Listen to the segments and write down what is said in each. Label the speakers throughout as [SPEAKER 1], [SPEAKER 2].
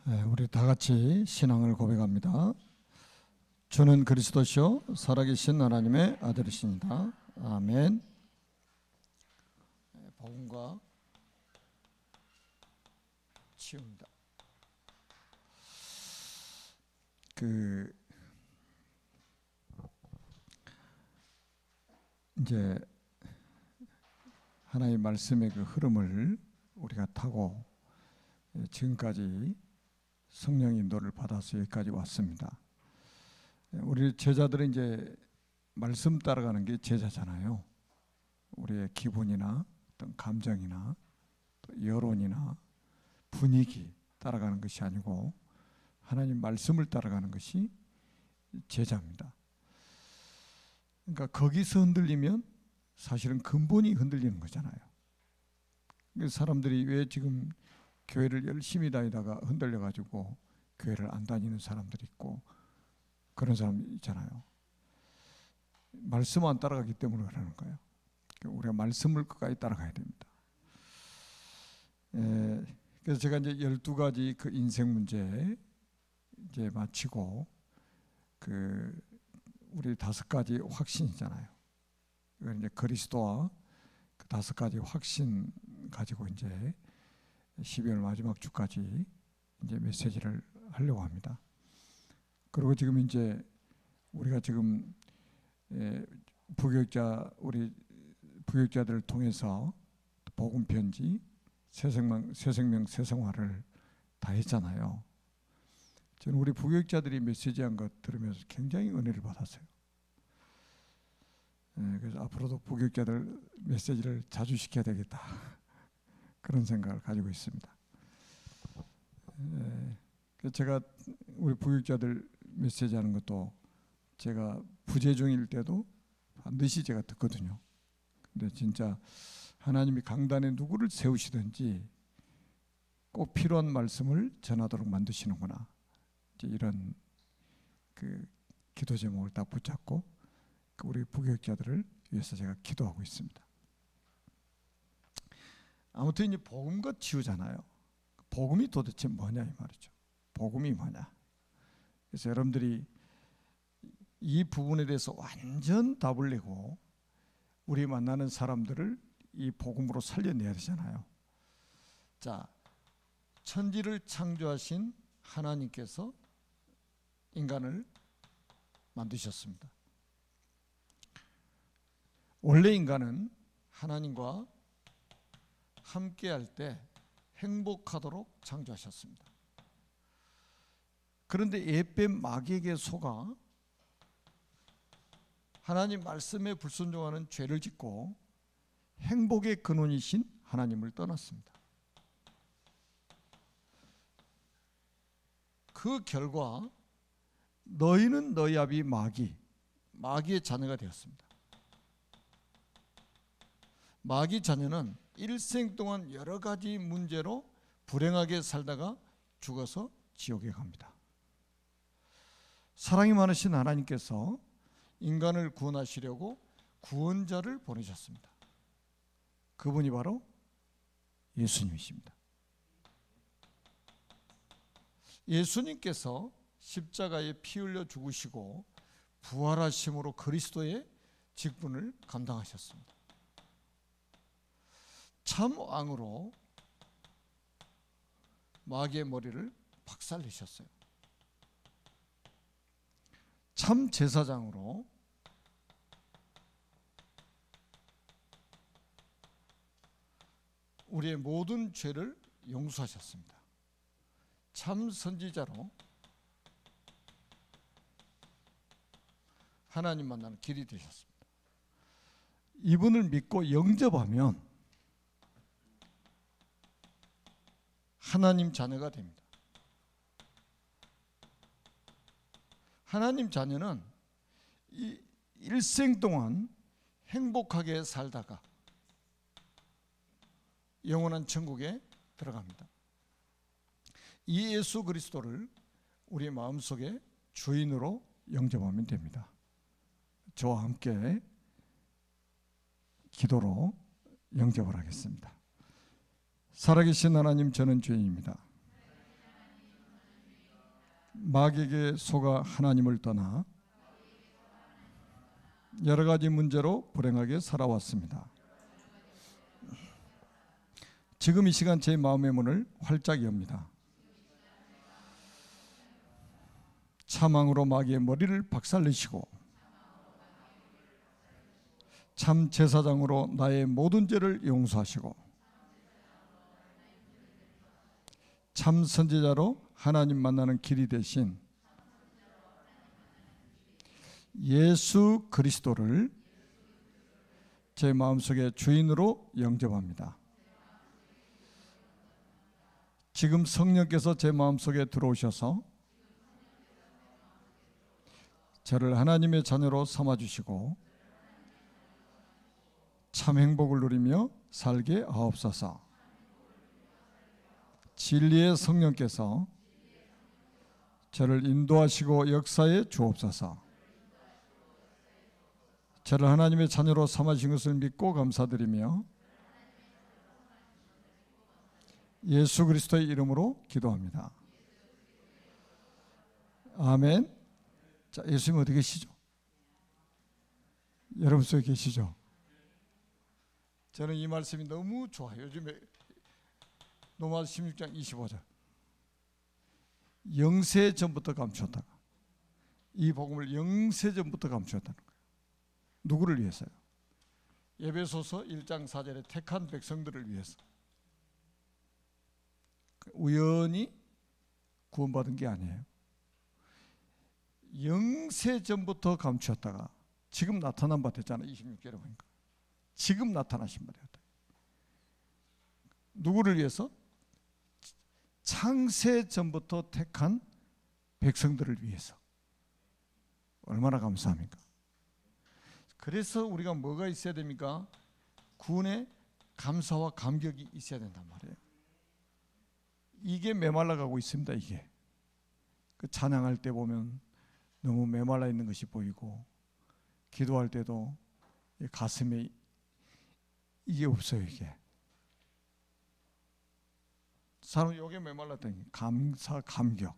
[SPEAKER 1] 우리 다 같이 신앙을 고백합니다. 주는 그리스도시요 살아계신 하나님의 아들이십니다. 아멘. 복음과 치유입니다. 이제 하나님의 말씀의 그 흐름을 우리가 타고 지금까지 성령 인도를 받아서 여기까지 왔습니다. 우리 제자들은 이제 말씀 따라가는 게 제자잖아요. 우리의 기분이나 어떤 감정이나 여론이나 분위기 따라가는 것이 아니고 하나님 말씀을 따라가는 것이 제자입니다. 그러니까 거기서 흔들리면 사실은 근본이 흔들리는 거잖아요. 사람들이 왜 지금 교회를 열심히 다니다가 흔들려가지고 교회를 안 다니는 사람들이 있고 그런 사람 있잖아요. 말씀 안 따라가기 때문에 그러는 거예요. 우리가 말씀을 끝까지 따라가야 됩니다. 그래서 제가 이제 12가지 그 인생 문제 이제 마치고 우리 5가지 확신이잖아요. 이건 이제 그리스도와 그 5가지 확신 가지고 이제 12월 마지막 주까지 이제 메시지를 하려고 합니다. 그리고 지금 이제 우리가 지금 우리 부교육자들을 통해서 복음 편지, 새생명, 새생활을 다 했잖아요. 저는 우리 부교육자들이 메시지한 것 들으면서 굉장히 은혜를 받았어요. 그래서 앞으로도 부교육자들 메시지를 자주 시켜야 되겠다. 그런 생각을 가지고 있습니다. 제가 우리 부교육자들 메시지하는 것도 제가 부재 중일 때도 반드시 제가 듣거든요. 근데 진짜 하나님이 강단에 누구를 세우시든지 꼭 필요한 말씀을 전하도록 만드시는구나. 이제 이런 기도 제목을 딱 붙잡고 우리 부교육자들을 위해서 제가 기도하고 있습니다. 아무튼 이제 복음과 치유잖아요. 복음이 도대체 뭐냐 이 말이죠. 복음이 뭐냐. 그래서 여러분들이 이 부분에 대해서 완전 답을 내고 우리 만나는 사람들을 이 복음으로 살려내야 되잖아요. 자, 천지를 창조하신 하나님께서 인간을 만드셨습니다. 원래 인간은 하나님과 함께 할 때 행복하도록 창조하셨습니다. 그런데 옛뱀 마귀에게 속아 하나님 말씀에 불순종하는 죄를 짓고 행복의 근원이신 하나님을 떠났습니다. 그 결과 너희는 너희 아비 마귀의 자녀가 되었습니다. 마귀 자녀는 일생 동안 여러 가지 문제로 불행하게 살다가 죽어서 지옥에 갑니다. 사랑이 많으신 하나님께서 인간을 구원하시려고 구원자를 보내셨습니다. 그분이 바로 예수님이십니다. 예수님께서 십자가에 피 흘려 죽으시고 부활하심으로 그리스도의 직분을 감당하셨습니다. 참 왕으로 마귀의 머리를 박살내셨어요. 참 제사장으로 우리의 모든 죄를 용서하셨습니다. 참 선지자로 하나님 만나는 길이 되셨습니다. 이분을 믿고 영접하면 하나님 자녀가 됩니다. 하나님 자녀는 이 일생 동안 행복하게 살다가 영원한 천국에 들어갑니다. 이 예수 그리스도를 우리 마음속에 주인으로 영접하면 됩니다. 저와 함께 기도로 영접을 하겠습니다. 살아계신 하나님, 저는 죄인입니다. 마귀에게 속아 하나님을 떠나 여러 가지 문제로 불행하게 살아왔습니다. 지금 이 시간 제 마음의 문을 활짝 엽니다. 참왕으로 마귀의 머리를 박살내시고 참 제사장으로 나의 모든 죄를 용서하시고 참 선지자로 하나님 만나는 길이 되신 예수 그리스도를 제 마음속에 주인으로 영접합니다. 지금 성령께서 제 마음속에 들어오셔서 저를 하나님의 자녀로 삼아주시고 참 행복을 누리며 살게 하옵소서. 진리의 성령께서 저를 인도하시고 역사에 주옵소서. 저를 하나님의 자녀로 삼아주신 것을 믿고 감사드리며 예수 그리스도의 이름으로 기도합니다. 아멘. 자, 예수님 어디 계시죠? 여러분 속에 계시죠? 저는 이 말씀이 너무 좋아요. 요즘에 로마서 16장 25절 영세 전부터 감추었다가 이 복음을 영세 전부터 감추었다는 거예요. 누구를 위해서요? 에베소서 1장 4절에 택한 백성들을 위해서. 우연히 구원받은 게 아니에요. 영세 전부터 감추었다가 지금 나타난 바 됐잖아요. 26절에 보니까 지금 나타나신 바 되었다. 누구를 위해서? 창세 전부터 택한 백성들을 위해서. 얼마나 감사합니까? 그래서 우리가 뭐가 있어야 됩니까? 구원의 감사와 감격이 있어야 된단 말이에요. 이게 메말라 가고 있습니다. 이게 그 찬양할 때 보면 너무 메말라 있는 것이 보이고 기도할 때도 가슴에 이게 없어요. 이게 사람 요게 메말랐다니 감사 감격.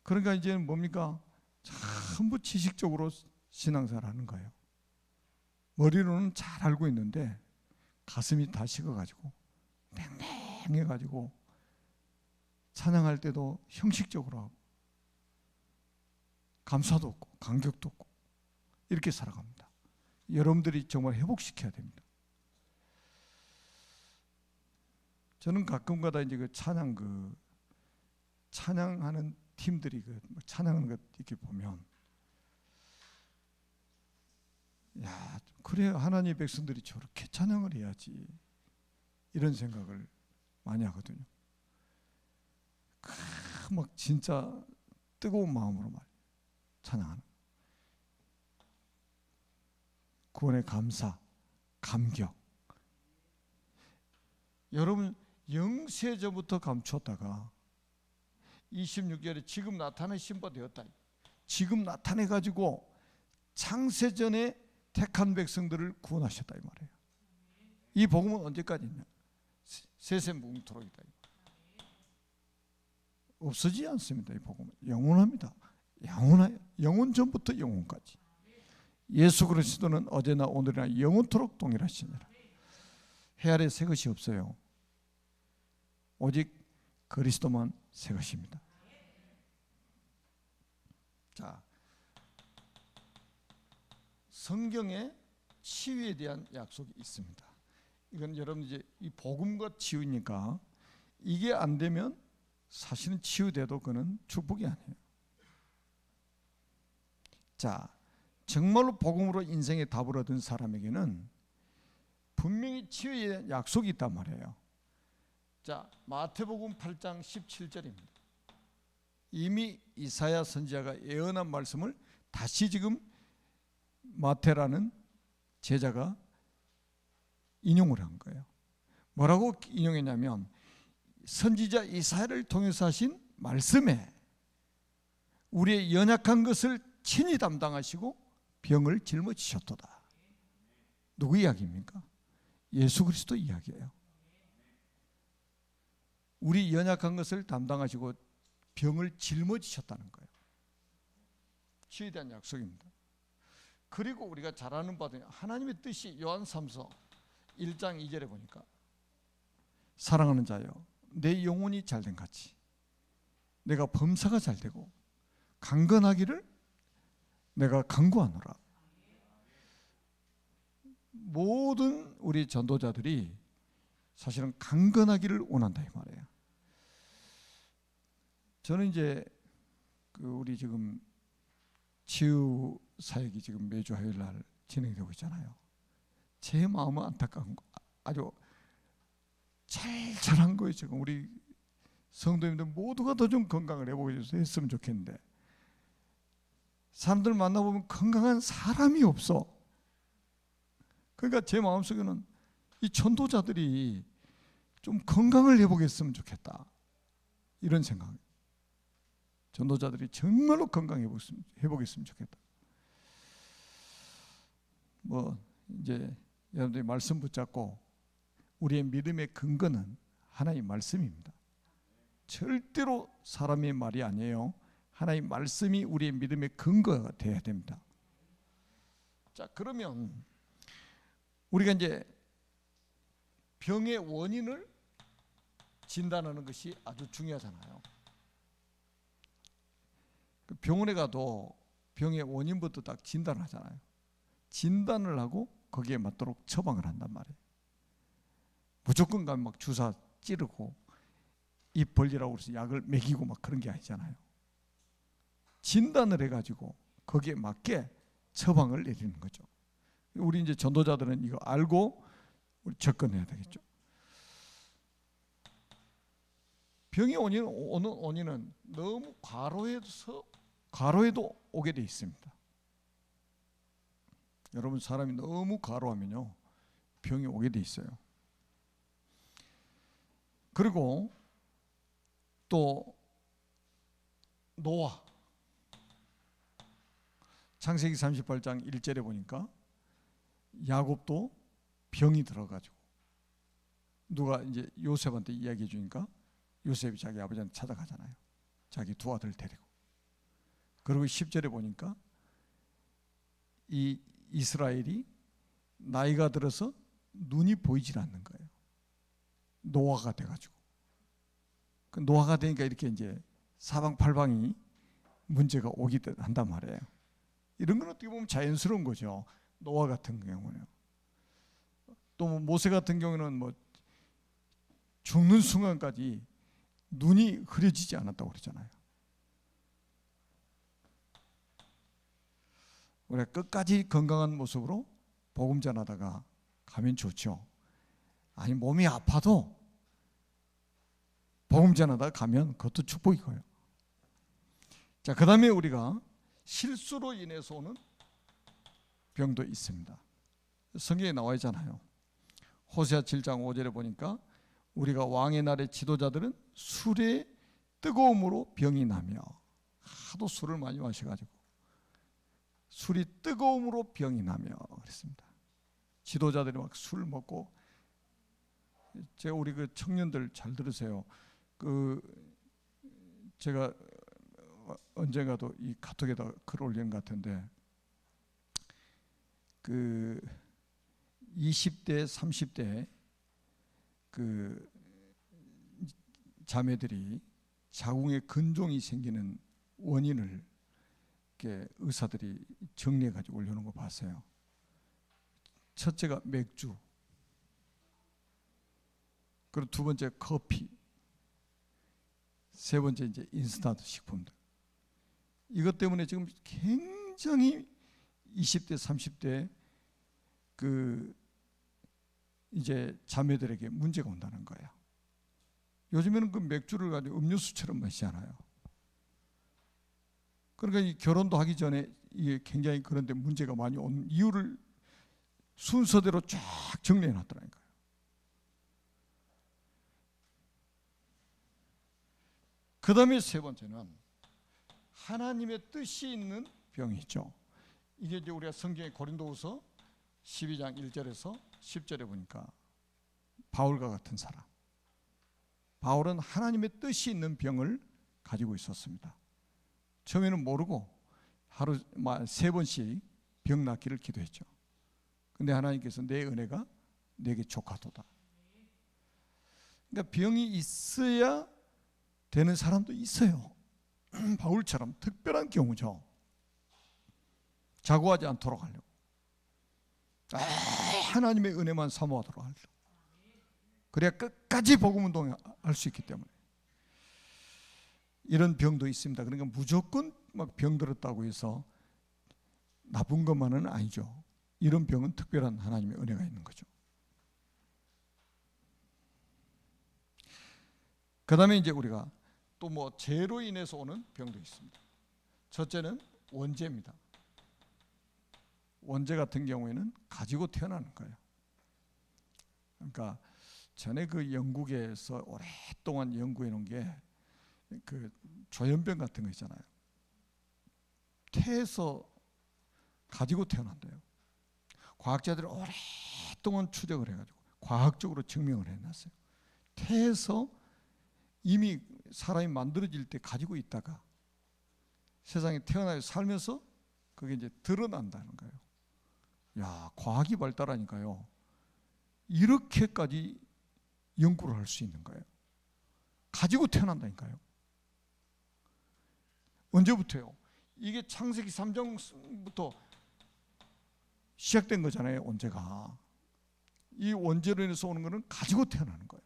[SPEAKER 1] 그러니까 이제는 뭡니까? 전부 지식적으로 신앙생활 하는 거예요. 머리로는 잘 알고 있는데 가슴이 다 식어가지고 맹맹해가지고 찬양할 때도 형식적으로 하고 감사도 없고 감격도 없고 이렇게 살아갑니다. 여러분들이 정말 회복시켜야 됩니다. 저는 가끔가다 이제 그 찬양하는 팀들이 찬양하는 것 이렇게 보면 야, 그래 하나님의 백성들이 저렇게 찬양을 해야지 이런 생각을 많이 하거든요. 막 진짜 뜨거운 마음으로 말 찬양하는 구원의 감사, 감격. 여러분 영세전부터 감추었다가 26절에 지금 나타내신 바 되었다. 지금 나타내가지고 창세전에 택한 백성들을 구원하셨다 이 말이에요. 이 복음은 언제까지 있냐? 세세무궁토록이다. 없어지지 않습니다. 이 복음은 영원합니다. 영원 전부터 영원까지. 예수 그리스도는 어제나 오늘이나 영원토록 동일하시니라. 해 아래 새 것이 없어요. 오직 그리스도만 새 것입니다. 자, 성경에 치유에 대한 약속이 있습니다. 이건 여러분 이제 이 복음과 치유니까 이게 안 되면 사실은 치유돼도 그는 축복이 아니에요. 자, 정말로 복음으로 인생의 답을 얻은 사람에게는 분명히 치유에 대한 약속이 있단 말이에요. 자, 마태복음 8장 17절입니다. 이미 이사야 선지자가 예언한 말씀을 다시 지금 마태라는 제자가 인용을 한 거예요. 뭐라고 인용했냐면 선지자 이사야를 통해서 하신 말씀에 우리의 연약한 것을 친히 담당하시고 병을 짊어지셨도다. 누구 이야기입니까? 예수 그리스도 이야기예요. 우리 연약한 것을 담당하시고 병을 짊어지셨다는 거예요. 주에 대한 약속입니다. 그리고 우리가 잘 아는 바대로 하나님의 뜻이 요한3서 1장 2절에 보니까 사랑하는 자여 내 영혼이 잘된 같이 내가 범사가 잘되고 강건하기를 내가 간구하노라. 모든 우리 전도자들이 사실은 강건하기를 원한다 이 말이에요. 저는 이제 우리 지금 치유 사역이 지금 매주 화요일 날 진행되고 있잖아요. 제 마음은 안타까운 거, 아주 잘한 거예요. 지금 우리 성도님들 모두가 더 좀 건강을 회복했으면 좋겠는데 사람들 만나보면 건강한 사람이 없어. 그러니까 제 마음속에는 이 전도자들이 좀 건강을 회복했으면 좋겠다 이런 생각. 전도자들이 정말로 건강 회복했으면 좋겠다. 뭐 이제 여러분들이 말씀 붙잡고 우리의 믿음의 근거는 하나님의 말씀입니다. 절대로 사람의 말이 아니에요. 하나님의 말씀이 우리의 믿음의 근거가 되어야 됩니다. 자, 그러면 우리가 이제 병의 원인을 진단하는 것이 아주 중요하잖아요. 병원에 가도 병의 원인부터 딱 진단하잖아요. 진단을 하고 거기에 맞도록 처방을 한단 말이에요. 무조건 가면 막 주사 찌르고 입 벌리라고 해서 약을 먹이고 막 그런 게 아니잖아요. 진단을 해가지고 거기에 맞게 처방을 내리는 거죠. 우리 이제 전도자들은 이거 알고 우리 접근해야 되겠죠. 병의 원인은 너무 과로해도 오게 돼 있습니다. 여러분 사람이 너무 과로하면요 병이 오게 돼 있어요. 그리고 또 노화. 창세기 38장 1절에 보니까 야곱도 병이 들어가지고 누가 이제 요셉한테 이야기해 주니까 요셉이 자기 아버지한테 찾아가잖아요. 자기 두 아들 데리고. 그리고 10절에 보니까 이 이스라엘이 나이가 들어서 눈이 보이질 않는 거예요. 노화가 돼가지고. 그 노화가 되니까 이렇게 이제 사방팔방이 문제가 오게 한단 말이에요. 이런 건 어떻게 보면 자연스러운 거죠. 노화 같은 경우는. 또 모세 같은 경우는 뭐 죽는 순간까지 눈이 흐려지지 않았다고 그러잖아요. 우리가 끝까지 건강한 모습으로 복음 전하다가 가면 좋죠. 아니 몸이 아파도 복음 전하다가 가면 그것도 축복이고요. 자, 그 다음에 우리가 실수로 인해서 오는 병도 있습니다. 성경에 나와 있잖아요. 호세아 7장 5절에 보니까 우리가 왕의 날의 지도자들은 술의 뜨거움으로 병이 나며, 하도 술을 많이 마셔가지고 술이 뜨거움으로 병이 나며 그랬습니다. 지도자들이 막 술 먹고, 제가 우리 그 청년들 잘 들으세요. 제가 언젠가도 이 카톡에다 글 올린 것 같은데, 20대 30대 자매들이 자궁에 근종이 생기는 원인을 이렇게 의사들이 정리해 가지고 올려놓은 거 봤어요. 첫째가 맥주, 그리고 두 번째 커피, 세 번째 이제 인스턴트 식품들. 이것 때문에 지금 굉장히 20대 30대 이제 자매들에게 문제가 온다는 거예요. 요즘에는 그 맥주를 가지고 음료수처럼 마시잖아요. 그러니까 이 결혼도 하기 전에 이게 굉장히 그런데 문제가 많이 온 이유를 순서대로 쫙 정리해 놨더라니까요. 그 다음에 세 번째는 하나님의 뜻이 있는 병이죠. 이게 이제 우리가 성경의 고린도후서 12장 1절에서 10절에 보니까 바울과 같은 사람, 바울은 하나님의 뜻이 있는 병을 가지고 있었습니다. 처음에는 모르고 하루 3번씩 병 낫기를 기도했죠. 근데 하나님께서 내 은혜가 내게 족하도다. 그러니까 병이 있어야 되는 사람도 있어요. 바울처럼 특별한 경우죠. 자고하지 않도록 하려고, 하나님의 은혜만 사모하도록 하려고. 그래야 끝까지 복음 운동을 할 수 있기 때문에. 이런 병도 있습니다. 그러니까 무조건 막 병들었다고 해서 나쁜 것만은 아니죠. 이런 병은 특별한 하나님의 은혜가 있는 거죠. 그 다음에 이제 우리가 또 뭐 죄로 인해서 오는 병도 있습니다. 첫째는 원죄입니다. 원죄 같은 경우에는 가지고 태어나는 거예요. 그러니까 전에 그 영국에서 오랫동안 연구해 놓은 게 그 조현병 같은 거 있잖아요. 태에서 가지고 태어난대요. 과학자들이 오랫동안 추적을 해가지고 과학적으로 증명을 해놨어요. 태에서 이미 사람이 만들어질 때 가지고 있다가 세상에 태어나서 살면서 그게 이제 드러난다는 거예요. 야, 과학이 발달하니까요, 이렇게까지 연구를 할 수 있는 거예요. 가지고 태어난다니까요. 언제부터요? 이게 창세기 3장부터 시작된 거잖아요. 원죄가. 이 원죄로 인해서 오는 거는 가지고 태어나는 거예요.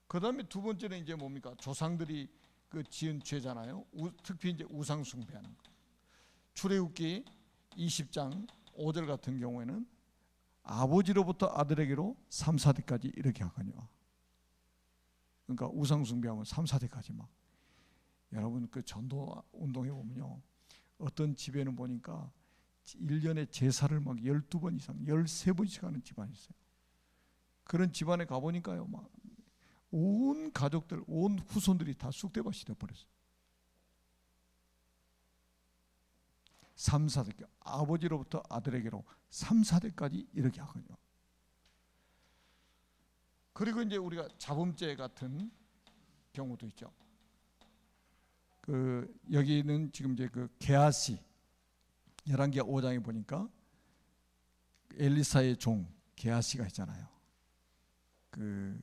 [SPEAKER 1] 그 다음에 두 번째는 이제 뭡니까? 조상들이 그 지은 죄잖아요. 특히 이제 우상 숭배하는 거. 출애굽기 20장 5절 같은 경우에는 아버지로부터 아들에게로 3, 4대까지 이렇게 하거든요. 그러니까 우상 숭배하면 3, 4대까지 막. 여러분 그 전도 운동에 보면요, 어떤 집에는 보니까 1년에 제사를 막 12번 이상 13번씩 하는 집안이 있어요. 그런 집안에 가보니까요, 막 온 가족들, 온 후손들이 다 쑥대밭이 되어버렸어요. 3, 4대, 아버지로부터 아들에게로 3, 4대까지 이렇게 하거든요. 그리고 이제 우리가 자범죄 같은 경우도 있죠. 그 여기는 지금 이제 그 게하시 열왕기 5장에 보니까 엘리사의 종 게하시가 있잖아요. 그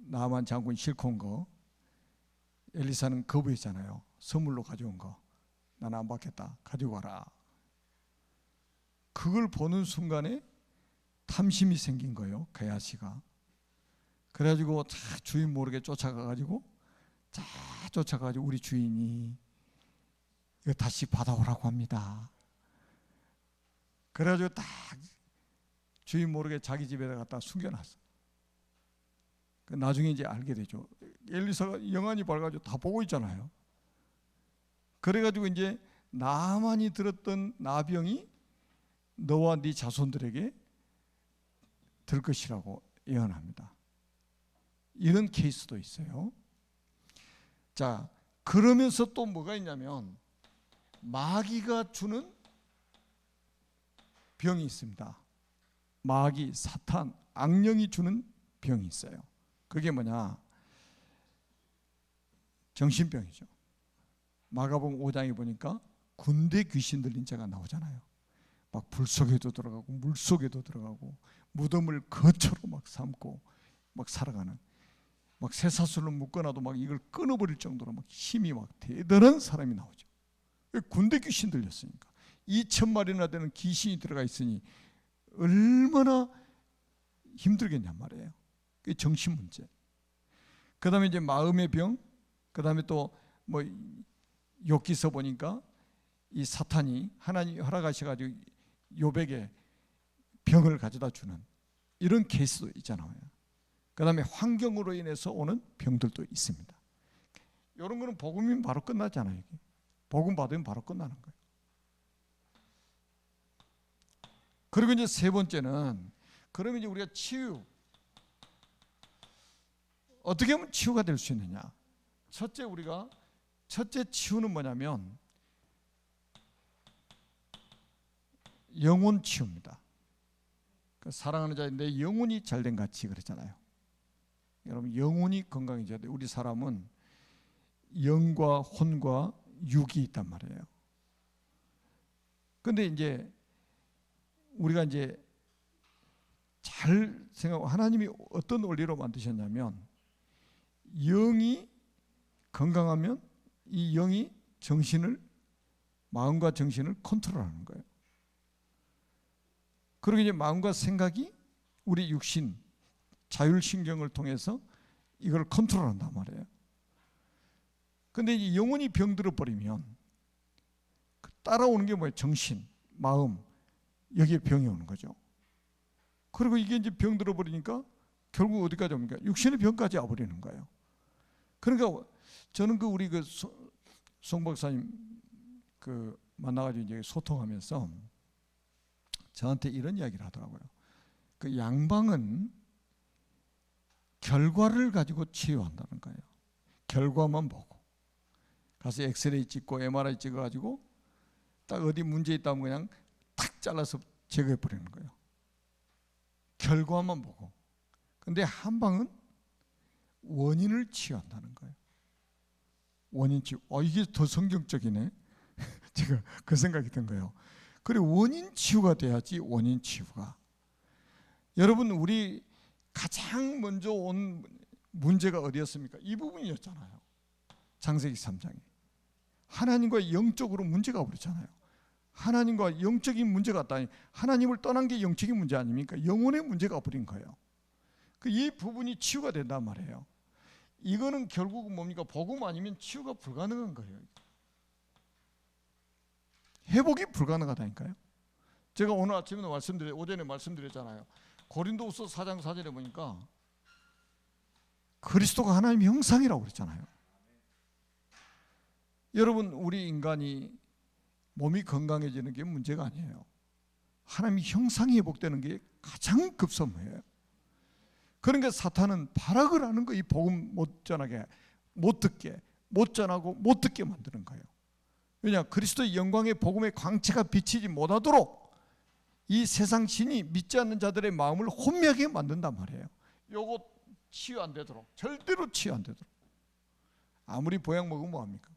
[SPEAKER 1] 나만 장군 실컷 온 거, 엘리사는 거부했잖아요. 선물로 가져온 거, 나는 안 받겠다, 가지고 와라. 그걸 보는 순간에 탐심이 생긴 거예요, 게하시가. 그래가지고 주인 모르게 쫓아가가지고 우리 주인이 이거 다시 받아오라고 합니다. 그래가지고 딱 주인 모르게 자기 집에다 갖다 숨겨놨어. 나중에 이제 알게 되죠. 엘리사가 영안이 밝아가지고 다 보고 있잖아요. 그래가지고 이제 나만이 들었던 나병이 너와 네 자손들에게 들 것이라고 예언합니다. 이런 케이스도 있어요. 자, 그러면서 또 뭐가 있냐면 마귀가 주는 병이 있습니다. 마귀, 사탄, 악령이 주는 병이 있어요. 그게 뭐냐? 정신병이죠. 마가복음 5장에 보니까 군대 귀신 들린 자가 나오잖아요. 막 불 속에도 들어가고 물 속에도 들어가고 무덤을 거처로 막 삼고 막 살아가는, 막 쇠사슬로 묶어놔도 막 이걸 끊어버릴 정도로 막 힘이 막 대단한 사람이 나오죠. 군대 귀신 들렸으니까 2,000마리나 되는 귀신이 들어가 있으니 얼마나 힘들겠냔 말이에요. 그게 정신 문제. 그 다음에 이제 마음의 병, 그 다음에 또 뭐 욥기서 보니까 이 사탄이 하나님이 허락하셔가지고 욥에게 병을 가져다 주는 이런 케이스도 있잖아요. 그 다음에 환경으로 인해서 오는 병들도 있습니다. 이런 거는 복음이면 바로 끝나잖아요. 복음 받으면 바로 끝나는 거예요. 그리고 이제 세 번째는, 그러면 이제 우리가 치유, 어떻게 하면 치유가 될 수 있느냐? 첫째 치유는 뭐냐면 영혼 치유입니다. 사랑하는 자의 내 영혼이 잘된 같이 그랬잖아요. 여러분 영혼이 건강해져야 돼요. 우리 사람은 영과 혼과 육이 있단 말이에요. 근데 이제 우리가 이제 잘 생각하고, 하나님이 어떤 원리로 만드셨냐면 영이 건강하면 이 영이 정신을, 마음과 정신을 컨트롤하는 거예요. 그리고 이제 마음과 생각이 우리 육신, 자율신경을 통해서 이걸 컨트롤한단 말이에요. 근데 이제 영혼이 병들어 버리면 따라오는 게 뭐예요? 정신, 마음, 여기에 병이 오는 거죠. 그리고 이게 이제 병들어 버리니까 결국 어디까지 옵니까? 육신의 병까지 와버리는 거예요. 그러니까 저는 우리 송 박사님 만나가지고 이제 소통하면서 저한테 이런 이야기를 하더라고요. 그 양방은 결과를 가지고 치유한다는 거예요. 결과만 보고 가서 엑스레이 찍고 MRI 찍어가지고 딱 어디 문제 있다면 그냥 탁 잘라서 제거해 버리는 거예요. 결과만 보고. 근데 한방은 원인을 치유한다는 거예요. 원인 치유. 이게 더 성경적이네. 제가 그 생각이 든 거예요. 그래, 원인 치유가 돼야지. 원인 치유가. 여러분, 우리 가장 먼저 온 문제가 어디였습니까? 이 부분이었잖아요. 창세기 3장에 하나님과 영적으로 문제가 버렸잖아요. 하나님과 영적인 문제가 왔다니, 하나님을 떠난 게 영적인 문제 아닙니까? 영혼의 문제가 버린 거예요. 이 부분이 치유가 된단 말이에요. 이거는 결국은 뭡니까? 복음 아니면 치유가 불가능한 거예요. 회복이 불가능하다니까요. 제가 오늘 아침에도 오전에 말씀드렸잖아요. 고린도후서 4장 4절에 보니까 그리스도가 하나님의 형상이라고 그랬잖아요. 여러분, 우리 인간이 몸이 건강해지는 게 문제가 아니에요. 하나님의 형상이 회복되는 게 가장 급선무예요. 그러니까 사탄은 발악을 하는 거, 이 복음 못 전하게, 못 듣게, 못 전하고 못 듣게 만드는 거예요. 왜냐? 그리스도의 영광의 복음의 광채가 비치지 못하도록 이 세상 신이 믿지 않는 자들의 마음을 혼미하게 만든단 말이에요. 요거 치유 안 되도록, 절대로 치유 안 되도록. 아무리 보약 먹으면 뭐합니까?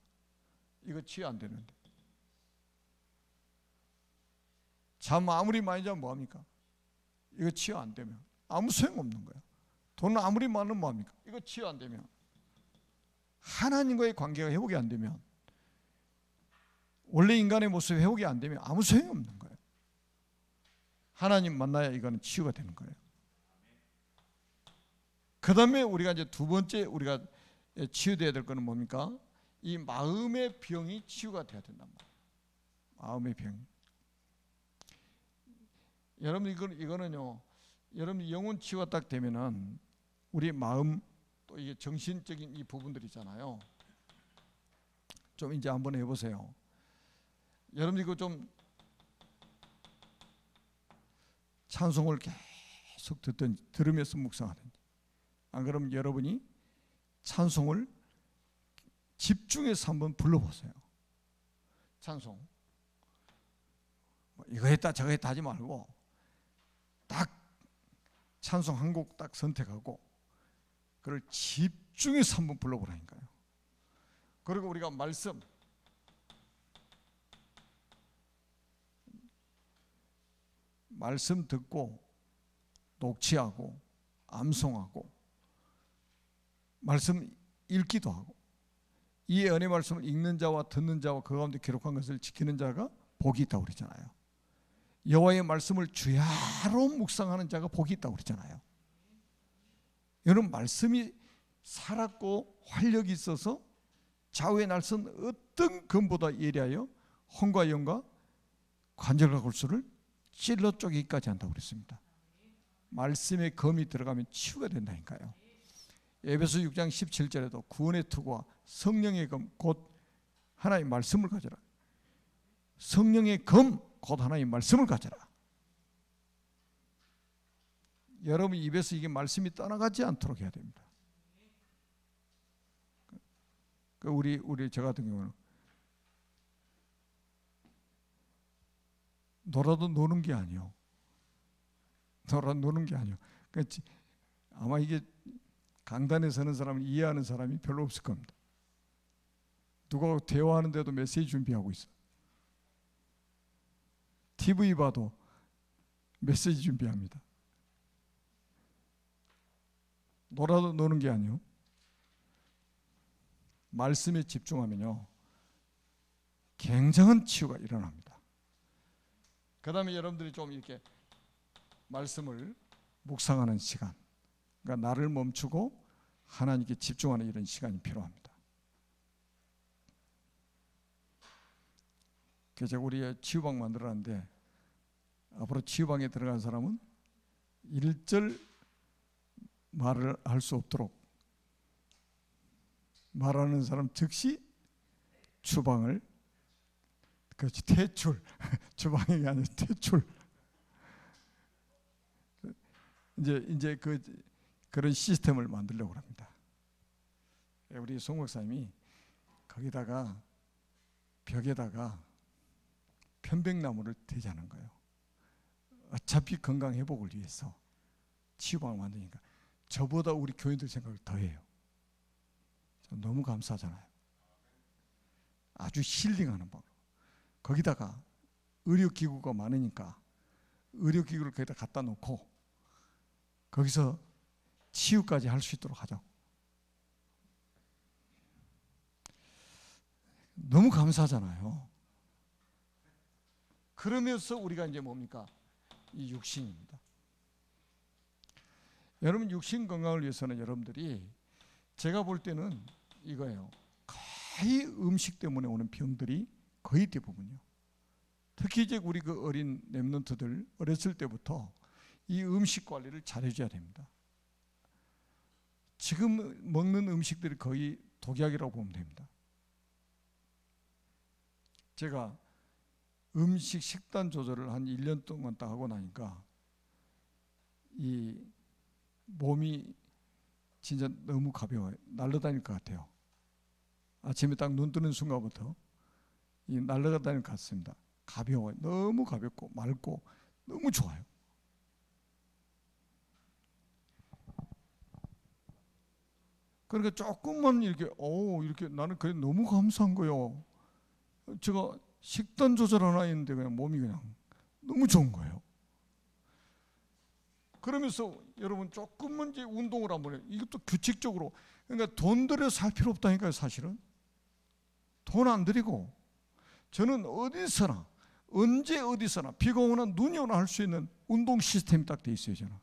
[SPEAKER 1] 이거 치유 안 되는데. 잠 아무리 많이 자면 뭐합니까? 이거 치유 안 되면 아무 소용없는 거예요. 돈 아무리 많으면 뭐합니까? 이거 치유 안 되면, 하나님과의 관계가 회복이 안 되면, 원래 인간의 모습이 회복이 안 되면 아무 소용이 없는 거예요. 하나님 만나야 이거는 치유가 되는 거예요. 그 다음에 우리가 이제 두 번째 우리가 치유돼야 될 거는 뭡니까? 이 마음의 병이 치유가 돼야 된단 말이에요. 마음의 병. 여러분, 이거는요, 여러분 영혼 치유가 딱 되면은 우리 마음, 또 이게 정신적인 이 부분들 있잖아요. 좀 이제 한번 해보세요. 여러분 이거 좀 찬송을 계속 들으면서 묵상하든지, 안 그러면 여러분이 찬송을 집중해서 한번 불러보세요. 찬송 이거 했다 저거 했다 하지 말고 딱 찬송 한 곡 딱 선택하고 그걸 집중해서 한번 불러보라니까요. 그리고 우리가 말씀 듣고 녹취하고 암송하고 말씀 읽기도 하고, 이 은혜 말씀을 읽는 자와 듣는 자와 그 가운데 기록한 것을 지키는 자가 복이 있다고 그러잖아요. 여호와의 말씀을 주야로 묵상하는 자가 복이 있다고 그러잖아요. 여러분, 말씀이 살았고 활력이 있어서 좌우의 날선 어떤 검보다 예리하여 혼과 영과 관절과 골수를 찔러 쪼개기까지 한다고 그랬습니다. 말씀의 검이 들어가면 치유가 된다니까요. 에베소 6장 17절에도 구원의 투구와 성령의 검 곧 하나님의 말씀을 가져라. 성령의 검 곧 하나님의 말씀을 가져라. 여러분 입에서 이게 말씀이 떠나가지 않도록 해야 됩니다. 우리 저 같은 경우는 놀아도 노는 게 아니요. 노는 게 아니요. 그러니까 아마 이게 강단에 서는 사람을 이해하는 사람이 별로 없을 겁니다. 누가 대화하는데도 메시지 준비하고 있어. TV 봐도 메시지 준비합니다. 놀아도 노는 게 아니요. 말씀에 집중하면요, 굉장한 치유가 일어납니다. 그 다음에 여러분들이 좀 이렇게 말씀을 묵상하는 시간, 그러니까 나를 멈추고 하나님께 집중하는 이런 시간이 필요합니다. 그래서 우리 치유방 만들었는데, 앞으로 치유방에 들어간 사람은 일절 말을 할 수 없도록, 말하는 사람 즉시 추방을, 그렇지, 퇴출. 주방이 아니라 퇴출. 이제 그런 시스템을 만들려고 합니다. 우리 송 목사님이 거기다가 벽에다가 편백나무를 대자는 거예요. 어차피 건강 회복을 위해서 치유방을 만드니까 저보다 우리 교인들 생각을 더 해요. 너무 감사하잖아요. 아주 힐링하는 방. 거기다가 의료기구가 많으니까 의료기구를 거기다 갖다 놓고 거기서 치유까지 할 수 있도록 하자고. 너무 감사하잖아요. 그러면서 우리가 이제 뭡니까? 이 육신입니다. 여러분, 육신 건강을 위해서는 여러분들이, 제가 볼 때는 이거예요. 거의 음식 때문에 오는 병들이 거의 대부분이요. 특히 이제 우리 그 어린 랩런트들 어렸을 때부터 이 음식 관리를 잘해줘야 됩니다. 지금 먹는 음식들이 거의 독약이라고 보면 됩니다. 제가 음식 식단 조절을 한 1년 동안 딱 하고 나니까 이 몸이 진짜 너무 가벼워요. 날아다닐 것 같아요. 아침에 딱 눈 뜨는 순간부터 이 날아다닐 것 같습니다. 가벼워요. 너무 가볍고 맑고 너무 좋아요. 그러니까 조금만 이렇게 나는 그래 너무 감사한 거예요. 제가 식단 조절 하나 했는데 그냥 몸이 그냥 너무 좋은 거예요. 그러면서 여러분 조금만 이제 운동을 한번 해요. 이것도 규칙적으로. 그러니까 돈 들여 살 필요 없다니까요, 사실은. 돈 안 들이고 저는 어디서나 언제 어디서나 비가 오나 눈이 오나 할 수 있는 운동 시스템이 딱 돼 있어요. 저는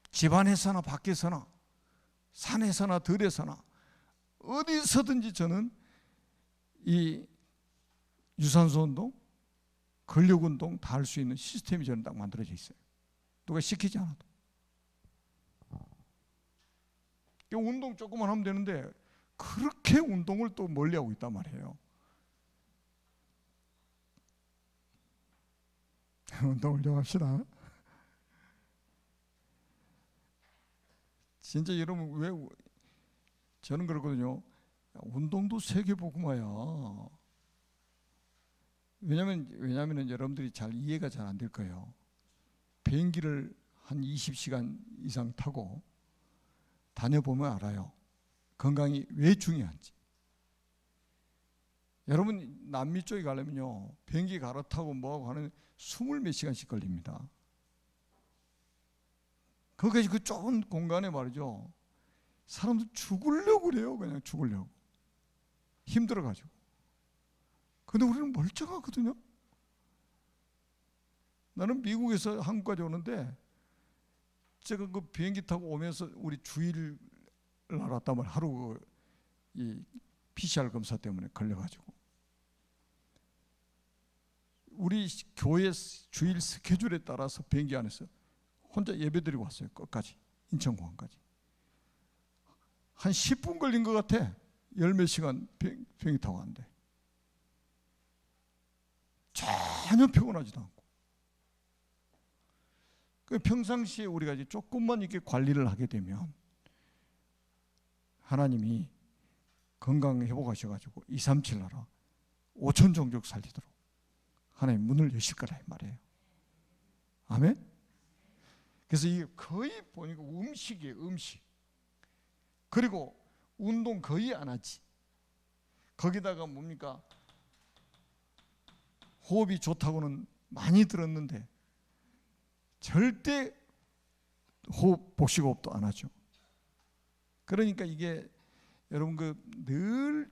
[SPEAKER 1] 집안에서나 밖에서나 산에서나 들에서나 어디서든지 저는 이 유산소 운동, 근력 운동 다 할 수 있는 시스템이 저는 딱 만들어져 있어요. 누가 시키지 않아도. 운동 조금만 하면 되는데 그렇게 운동을 또 멀리하고 있단 말이에요. 운동을 좀 합시다. 진짜 여러분, 왜 저는 그러거든요. 운동도 세계복음화야. 왜냐하면 여러분들이 잘 이해가 잘 안 될 거예요. 비행기를 한 20시간 이상 타고 다녀보면 알아요. 건강이 왜 중요한지. 여러분, 남미 쪽에 가려면요, 비행기 갈아타고 뭐하고 하는 20몇 시간씩 걸립니다. 거기까지 그 좁은 공간에 말이죠, 사람들 죽으려고 그래요. 그냥 죽으려고. 힘들어가지고. 근데 우리는 멀쩡하거든요. 나는 미국에서 한국까지 오는데 제가 그 비행기 타고 오면서 우리 주일을 알았단 말이에요. 하루 이 PCR 검사 때문에 걸려가지고. 우리 교회 주일 스케줄에 따라서 비행기 안에서 혼자 예배드리고 왔어요. 끝까지. 인천공항까지. 한 10분 걸린 것 같아. 10몇 시간 비행기 타고 왔는데. 전혀 피곤하지도 않고. 평상시에 우리가 이제 조금만 이렇게 관리를 하게 되면 하나님이 건강 회복하셔가지고 237 나라 5천 종족 살리도록 하나님 문을 여실 거라 이 말이에요. 아멘? 그래서 이게 거의 보니까 음식이에요. 음식. 그리고 운동 거의 안 하지. 거기다가 뭡니까? 호흡이 좋다고는 많이 들었는데 절대 호흡 복식호흡도 안 하죠. 그러니까 이게 여러분 늘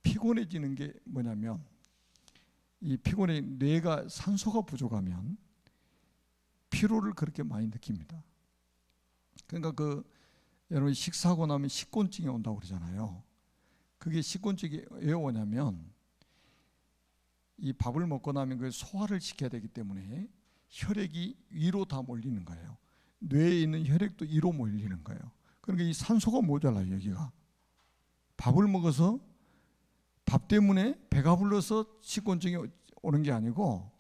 [SPEAKER 1] 피곤해지는 게 뭐냐면, 이 피곤해, 뇌가 산소가 부족하면 피로를 그렇게 많이 느낍니다. 그러니까 여러분 식사하고 나면 식곤증이 온다고 그러잖아요. 그게 식곤증이 왜 오냐면, 이 밥을 먹고 나면 그 소화를 시켜야 되기 때문에 혈액이 위로 다 몰리는 거예요. 뇌에 있는 혈액도 위로 몰리는 거예요. 그러니까 이 산소가 모자라요. 여기가 밥을 먹어서, 밥 때문에 배가 불러서 식곤증이 오는 게 아니고,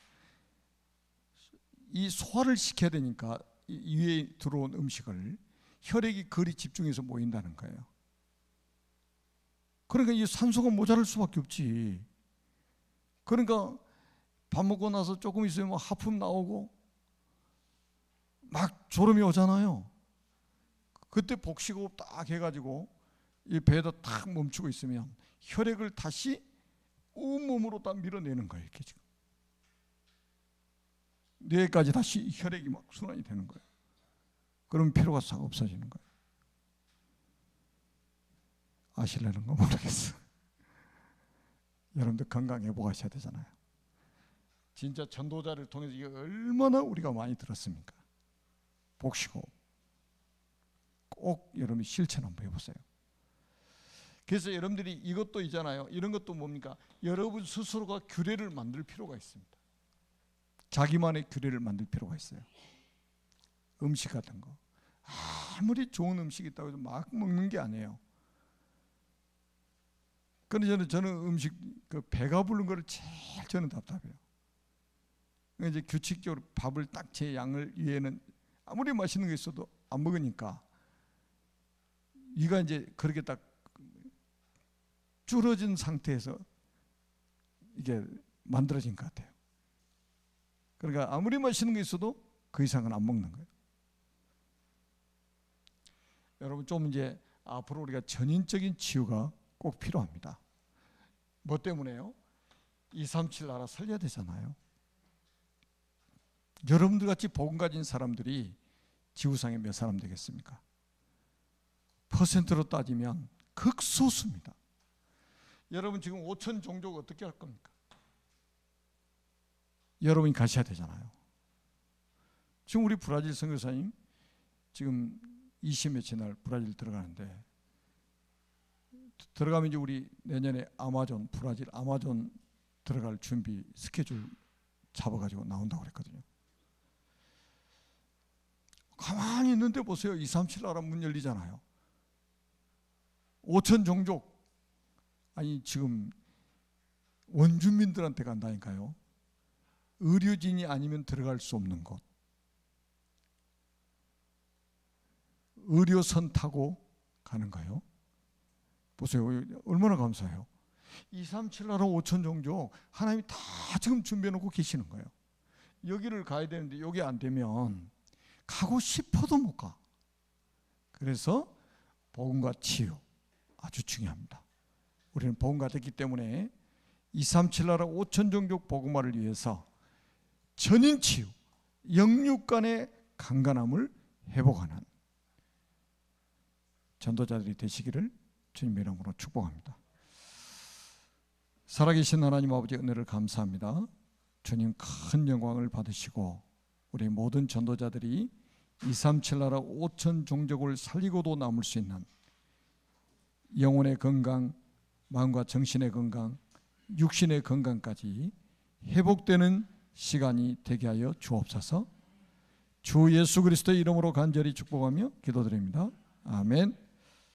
[SPEAKER 1] 이 소화를 시켜야 되니까 이 위에 들어온 음식을 혈액이 거리 집중해서 모인다는 거예요. 그러니까 이 산소가 모자랄 수밖에 없지. 그러니까 밥 먹고 나서 조금 있으면 막 하품 나오고 막 졸음이 오잖아요. 그때 복식호흡 딱 해가지고 이 배에다 탁 멈추고 있으면 혈액을 다시 온몸으로 다 밀어내는 거예요. 이렇게 지금 뇌까지 다시 혈액이 막 순환이 되는 거예요. 그러면 피로가 싹 없어지는 거예요. 아실려는 거 모르겠어. 여러분들 건강 회복하셔야 되잖아요. 진짜 전도자를 통해서 이게 얼마나 우리가 많이 들었습니까? 복식호흡 꼭 여러분이 실천 한번 해보세요. 그래서 여러분들이 이것도 있잖아요. 이런 것도 뭡니까? 여러분 스스로가 규례를 만들 필요가 있습니다. 자기만의 규례를 만들 필요가 있어요. 음식 같은 거 아무리 좋은 음식이 있다고 해서 막 먹는 게 아니에요. 그런데 저는 음식 배가 부른 거를 제일 저는 답답해요. 이제 규칙적으로 밥을 딱 제 양을 위에는 아무리 맛있는 게 있어도 안 먹으니까 이가 이제 그렇게 딱 줄어진 상태에서 이게 만들어진 것 같아요. 그러니까 아무리 맛있는 게 있어도 그 이상은 안 먹는 거예요. 여러분 좀 이제 앞으로 우리가 전인적인 치유가 꼭 필요합니다. 뭐 때문에요? 237 나라 살려야 되잖아요. 여러분들 같이 복음 가진 사람들이 지구상에 몇 사람 되겠습니까? 퍼센트로 따지면 극소수입니다. 여러분 지금 5천 종족 어떻게 할 겁니까? 여러분이 가셔야 되잖아요. 지금 우리 브라질 선교사님 지금 20며칠 날 브라질 들어가는데, 들어가면 이제 우리 내년에 브라질 아마존 들어갈 준비 스케줄 잡아가지고 나온다고 그랬거든요. 가만히 있는데 보세요. 237 나라 문 열리잖아요. 5천 종족, 아니 지금 원주민들한테 간다니까요. 의료진이 아니면 들어갈 수 없는 곳, 의료선 타고 가는 거예요. 보세요. 얼마나 감사해요. 237 나라 5천 종족 하나님이 다 지금 준비해 놓고 계시는 거예요. 여기를 가야 되는데 여기 안 되면 가고 싶어도 못 가. 그래서 복음과 치유 아주 중요합니다. 우리는 복음가 됐기 때문에 237 나라 5천 종족 복음화를 위해서 전인 치유, 영육 간의 강간함을 회복하는 전도자들이 되시기를 주님의 이름으로 축복합니다. 살아계신 하나님 아버지 은혜를 감사합니다. 주님 큰 영광을 받으시고 우리 모든 전도자들이 237 나라 5천 종족을 살리고도 남을 수 있는 영혼의 건강, 마음과 정신의 건강, 육신의 건강까지 회복되는 시간이 되게 하여 주옵소서. 주 예수 그리스도의 이름으로 간절히 축복하며 기도드립니다. 아멘.